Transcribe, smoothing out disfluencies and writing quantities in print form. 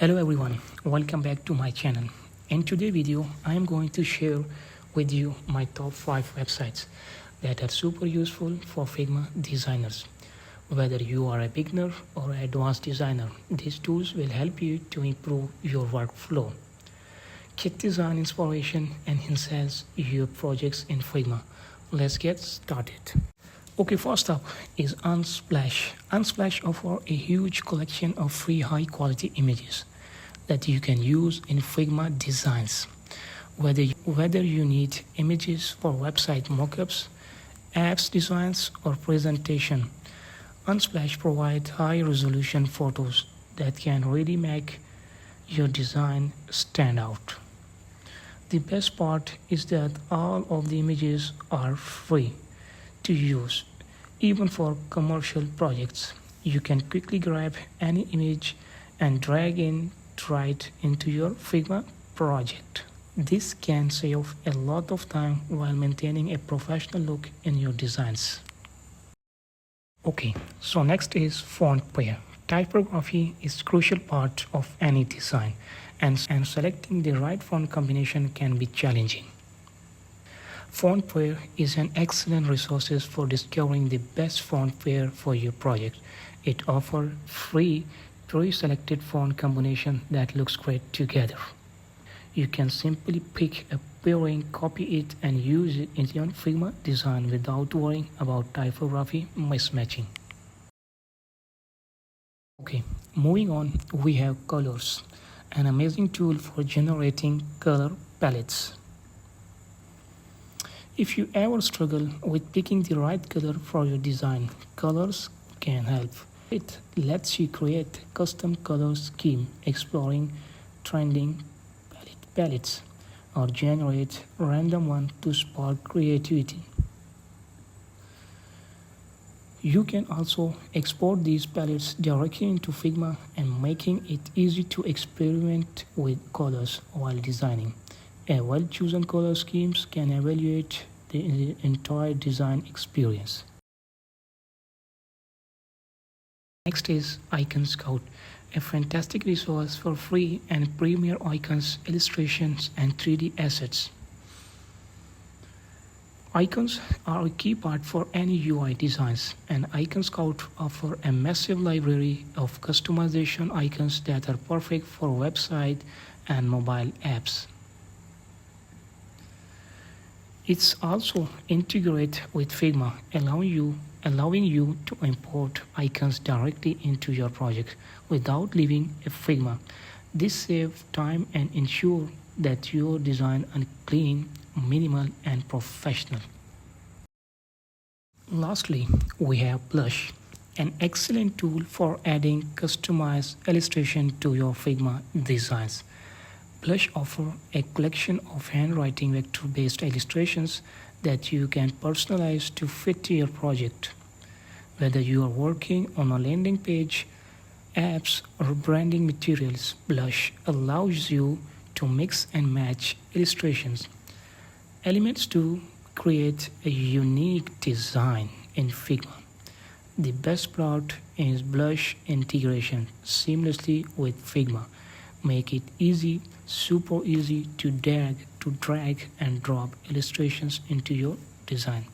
Hello everyone, welcome back to my channel. In today's video, I am going to share with you my top 5 websites that are super useful for Figma designers. Whether you are a beginner or advanced designer, these tools will help you to improve your workflow. Get design inspiration and enhance your projects in Figma. Let's get started. Okay, first up is Unsplash. Unsplash offers a huge collection of free high-quality images that you can use in Figma designs. Whether you need images for website mockups, apps designs, or presentation, Unsplash provides high-resolution photos that can really make your design stand out. The best part is that all of the images are free to use, even for commercial projects. You can quickly grab any image and drag it right into your Figma project. This can save a lot of time while maintaining a professional look in your designs. Okay, so next is FontPair. Typography is a crucial part of any design, and selecting the right font combination can be challenging. FontPair is an excellent resource for discovering the best font pair for your project. It offers free pre-selected font combination that looks great together. You can simply pick a pairing, copy it, and use it in your Figma design without worrying about typography mismatching. Okay, moving on, we have Coolors, an amazing tool for generating color palettes. If you ever struggle with picking the right color for your design, Coolors can help. It lets you create custom color scheme, exploring trending palettes, or generate random ones to spark creativity. You can also export these palettes directly into Figma and making it easy to experiment with colors while designing. A well-chosen color schemes can evaluate the entire design experience. Next is IconScout, a fantastic resource for free and premier icons, illustrations, and 3D assets. Icons are a key part for any UI designs, and IconScout offers a massive library of customization icons that are perfect for website and mobile apps. It's also integrated with Figma, allowing you to import icons directly into your project without leaving a Figma. This saves time and ensures that your design is clean, minimal, and professional. Lastly, we have Blush, an excellent tool for adding customized illustration to your Figma designs. Blush offers a collection of handwriting vector-based illustrations that you can personalize to fit your project. Whether you are working on a landing page, apps, or branding materials, Blush allows you to mix and match illustrations elements to create a unique design in Figma. The best part is Blush integration seamlessly with Figma. Make it super easy to drag and drop illustrations into your design.